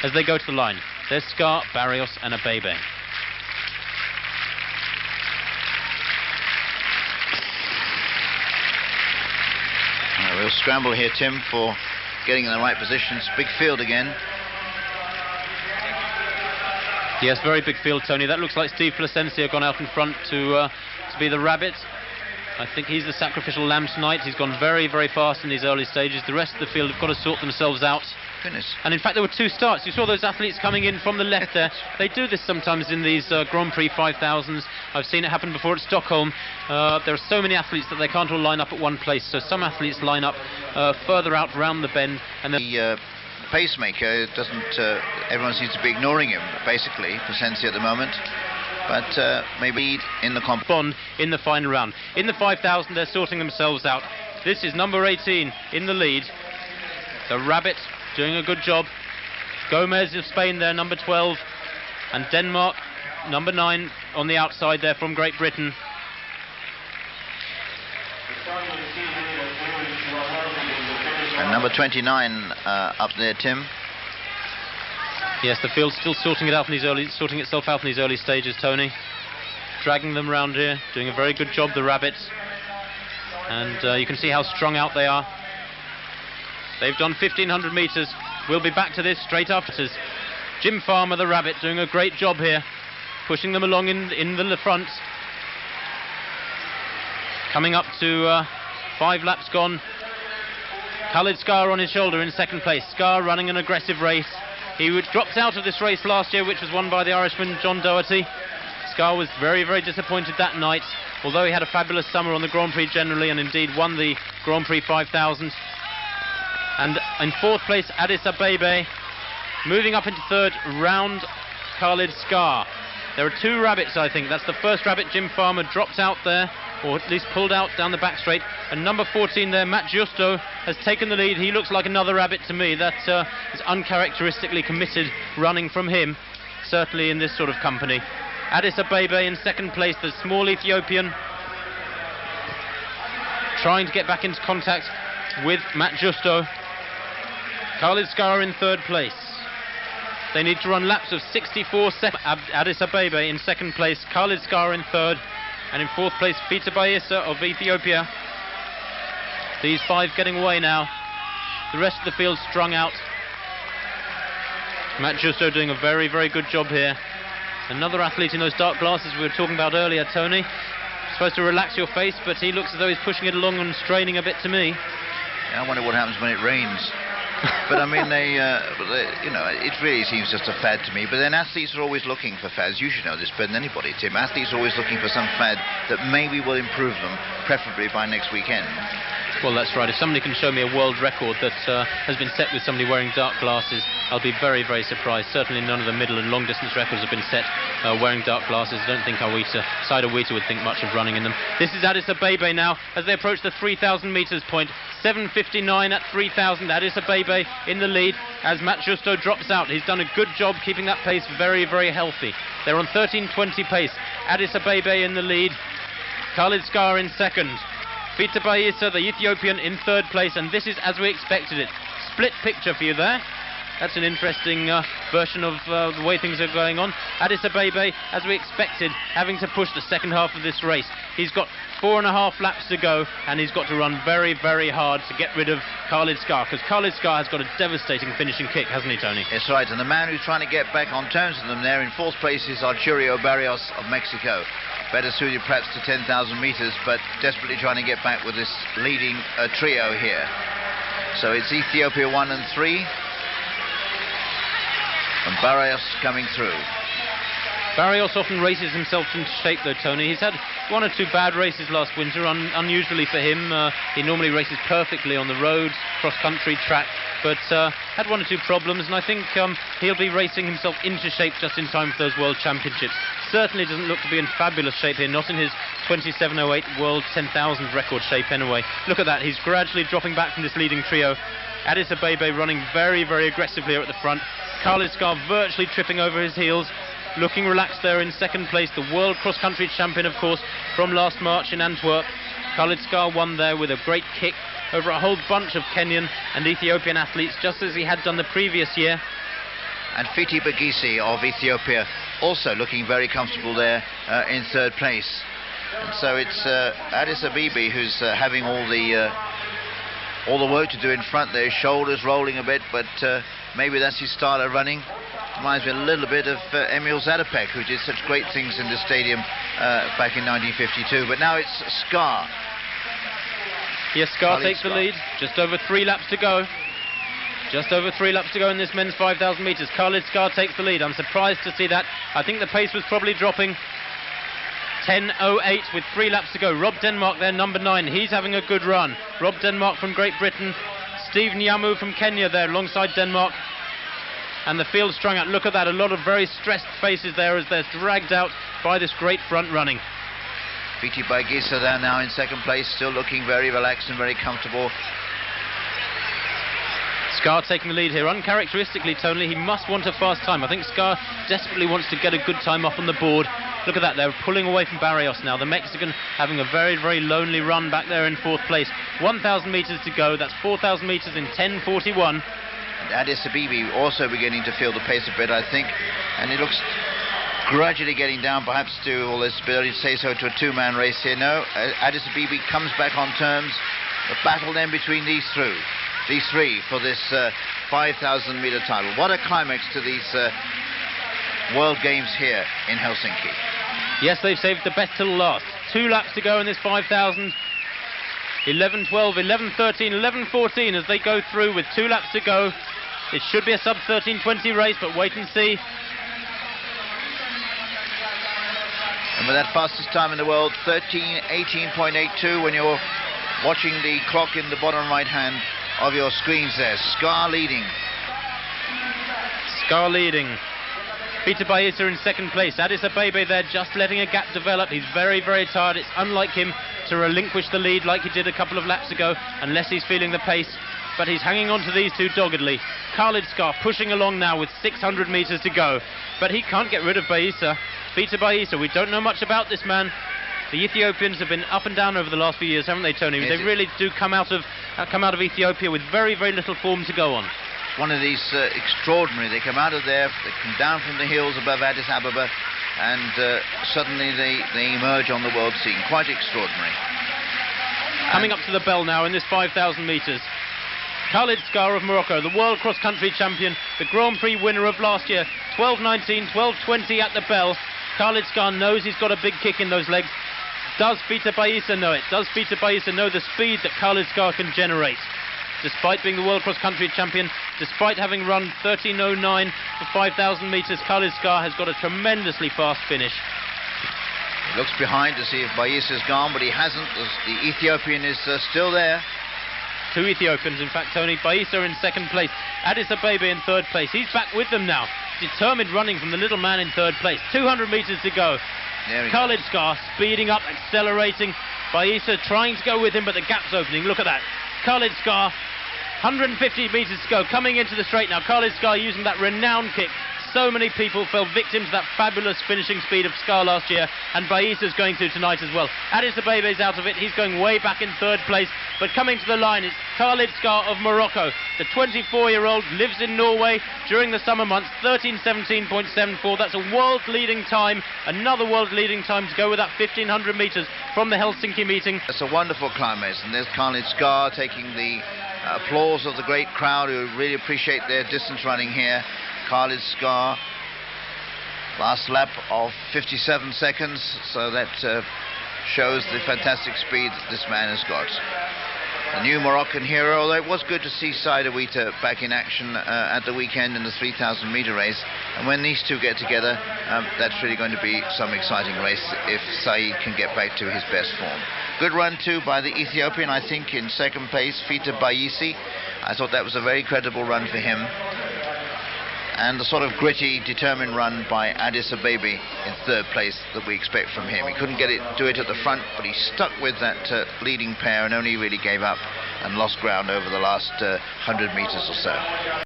as they go to the line. There's Skah, Barrios and Abebe. A real scramble here, Tim, for getting in the right positions. Big field again. Yes, very big field, Tony. That looks like Steve Placencia gone out in front to be the rabbit. I think he's the sacrificial lamb tonight. He's gone very, very fast in these early stages. The rest of the field have got to sort themselves out. Goodness. And in fact, there were two starts. You saw those athletes coming in from the left there. They do this sometimes in these Grand Prix 5000s. I've seen it happen before at Stockholm. There are so many athletes that they can't all line up at one place. So some athletes line up further out round the bend. And then the pacemaker doesn't. Everyone seems to be ignoring him, basically, Placencia at the moment. But maybe in the Bond in the final round. In the 5000, they're sorting themselves out. This is number 18 in the lead. The rabbit doing a good job. Gomez of Spain there, number 12. And Denmark, number 9 on the outside there from Great Britain. And number 29 up there, Tim. Yes, the field's still sorting itself out in these early stages, Tony. Dragging them round here, doing a very good job, the rabbits. And you can see how strung out they are. They've done 1,500 metres. We'll be back to this straight after. Jim Farmer, the rabbit, doing a great job here, pushing them along in the front. Coming up to 5 laps gone. Khalid Skah on his shoulder in second place. Skah running an aggressive race. He dropped out of this race last year, which was won by the Irishman John Doherty. Skah was very, very disappointed that night, although he had a fabulous summer on the Grand Prix generally and indeed won the Grand Prix 5000. And in fourth place, Addis Abebe. Moving up into third, round Khalid Skah. There are two rabbits, I think. That's the first rabbit, Jim Farmer, dropped out there, or at least pulled out down the back straight. And number 14 there, Matt Justo, has taken the lead. He looks like another rabbit to me. That is uncharacteristically committed running from him, certainly in this sort of company. Addis Abebe in second place, the small Ethiopian, trying to get back into contact with Matt Justo. Khalid Skah in third place. They need to run laps of 64 seconds. Addis Abebe in second place, Khalid Skah in third, and in fourth place, Fita Bayisa of Ethiopia. These 5 getting away now. The rest of the field strung out. Matt Justo doing a very, very good job here. Another athlete in those dark glasses we were talking about earlier, Tony. Supposed to relax your face, but he looks as though he's pushing it along and straining a bit to me. Yeah, I wonder what happens when it rains. But I mean, you know, it really seems just a fad to me. But then athletes are always looking for fads. You should know this better than anybody, Tim. Athletes are always looking for some fad that maybe will improve them, preferably by next weekend. Well, that's right. If somebody can show me a world record that has been set with somebody wearing dark glasses, I'll be very, very surprised. Certainly none of the middle and long distance records have been set wearing dark glasses. I don't think Saida Wita would think much of running in them. This is Addis Abebe now as they approach the 3,000 metres point. 7:59 at 3,000. Addis Abebe in the lead as Matt Justo drops out. He's done a good job keeping that pace very, very healthy. They're on 13:20 pace. Addis Abebe in the lead. Khalid Skah in second. Fita Bayisa, the Ethiopian, in third place, and this is as we expected it. Split picture for you there. That's an interesting version of the way things are going on. Addis Abebe, as we expected, having to push the second half of this race. He's got 4.5 laps to go, and he's got to run very, very hard to get rid of Khalid Skah, because Khalid Skah has got a devastating finishing kick, hasn't he, Tony? That's right, and the man who's trying to get back on terms with them there in fourth place is Arturo Barrios of Mexico. Better suited perhaps to 10,000 metres, but desperately trying to get back with this leading trio here. So it's Ethiopia 1 and 3. And Barrios coming through. Barrios often races himself into shape though, Tony. He's had 1 or 2 bad races last winter, unusually for him. He normally races perfectly on the road, cross-country, track, but had 1 or 2 problems, and I think he'll be racing himself into shape just in time for those World Championships. Certainly doesn't look to be in fabulous shape here, not in his 27:08 World 10,000 record shape anyway. Look at that, he's gradually dropping back from this leading trio. Addis Abebe running very, very aggressively here at the front. Khalid Skah virtually tripping over his heels, looking relaxed there in second place. The world cross-country champion, of course, from last March in Antwerp. Khalid Skah won there with a great kick over a whole bunch of Kenyan and Ethiopian athletes, just as he had done the previous year. And Fiti Bagisi of Ethiopia also looking very comfortable there in third place. And so it's Addis Abibi who's having all the work to do in front there. His shoulders rolling a bit, but maybe that's his style of running. Reminds me a little bit of Emil Zatopek, who did such great things in the stadium back in 1952. But now it's Skah. Yes, Skah takes the lead. Just over 3 laps to go. Just over 3 laps to go in this men's 5,000 metres. Khalid Skah takes the lead. I'm surprised to see that. I think the pace was probably dropping. 10.08 with 3 laps to go. Rob Denmark there, number 9. He's having a good run. Rob Denmark from Great Britain. Steve Nyamu from Kenya there alongside Denmark. And the field strung out. Look at that. A lot of very stressed faces there as they're dragged out by this great front running. Fiti Bagisa there now in second place, still looking very relaxed and very comfortable. Skah taking the lead here. Uncharacteristically, Tony, he must want a fast time. I think Skah desperately wants to get a good time off on the board. Look at that, they're pulling away from Barrios now. The Mexican having a very, very lonely run back there in 4th place. 1,000 metres to go. That's 4,000 metres in 10.41. And Addis Abibi also beginning to feel the pace a bit, I think. And it looks gradually getting down, perhaps to, well, let's barely say so, to a 2-man race here. No, Addis Abibi comes back on terms. The battle then between these three for this 5,000 metre title. What a climax to these World Games here in Helsinki. Yes, they've saved the best till last. 2 laps to go in this 5,000. 11.12, 11.13, 11.14 as they go through with 2 laps to go. It should be a sub 13.20 race, but wait and see. And with that fastest time in the world, 13.18.82, when you're watching the clock in the bottom right hand of your screens there. Skah leading. Skah leading. Peter Baisa in second place. Addis Abebe there just letting a gap develop. He's very, very tired. It's unlike him to relinquish the lead like he did a couple of laps ago unless he's feeling the pace. But he's hanging on to these two doggedly. Khalid Skah pushing along now with 600 metres to go. But he can't get rid of Baisa. Peter Baisa, we don't know much about this man. The Ethiopians have been up and down over the last few years, haven't they, Tony? Yes, they really do come out of Ethiopia with very, very little form to go on. One of these extraordinary. They come out of there, they come down from the hills above Addis Ababa, and suddenly they emerge on the world scene. Quite extraordinary. Coming up to the bell now in this 5,000 metres. Khalid Skah of Morocco, the world cross-country champion, the Grand Prix winner of last year. 12.19, 12.20 at the bell. Khalid Skah knows he's got a big kick in those legs. Does Peter Baisa know it? Does Peter Baisa know the speed that Khalid Skah can generate? Despite being the world cross-country champion, despite having run 13.09 for 5,000 metres, Khalid Skah has got a tremendously fast finish. He looks behind to see if Baisa's gone, but he hasn't. The Ethiopian is still there. 2 Ethiopians, in fact, Tony. Baisa in second place. Addis Abebe in third place. He's back with them now. Determined running from the little man in third place. 200 metres to go. Khalid Skah speeding up, accelerating. Baisa trying to go with him, but the gap's opening. Look at that. Khalid Skah, 150 metres to go, coming into the straight now. Khalid Skah using that renowned kick. So many people fell victim to that fabulous finishing speed of Skah last year, and Baisa's going to tonight as well. Addis Abebe's out of it. He's going way back in third place, but coming to the line is Khalid Skah of Morocco. The 24-year-old lives in Norway during the summer months. 13.17.74. That's a world-leading time. Another world-leading time to go with that 1,500 metres from the Helsinki meeting. It's a wonderful climax, and there's Khalid Skah taking the applause of the great crowd who really appreciate their distance running here. Khalid Skah, last lap of 57 seconds, so that shows the fantastic speed that this man has got. A new Moroccan hero, although it was good to see Saïd Ouita back in action at the weekend in the 3,000 metre race. And when these two get together, that's really going to be some exciting race if Saïd can get back to his best form. Good run too by the Ethiopian, I think, in second place, Fiti Bagisi. I thought that was a very credible run for him. And the sort of gritty, determined run by Addis Abebe in third place that we expect from him. He couldn't do it at the front, but he stuck with that leading pair and only really gave up and lost ground over the last 100 metres or so.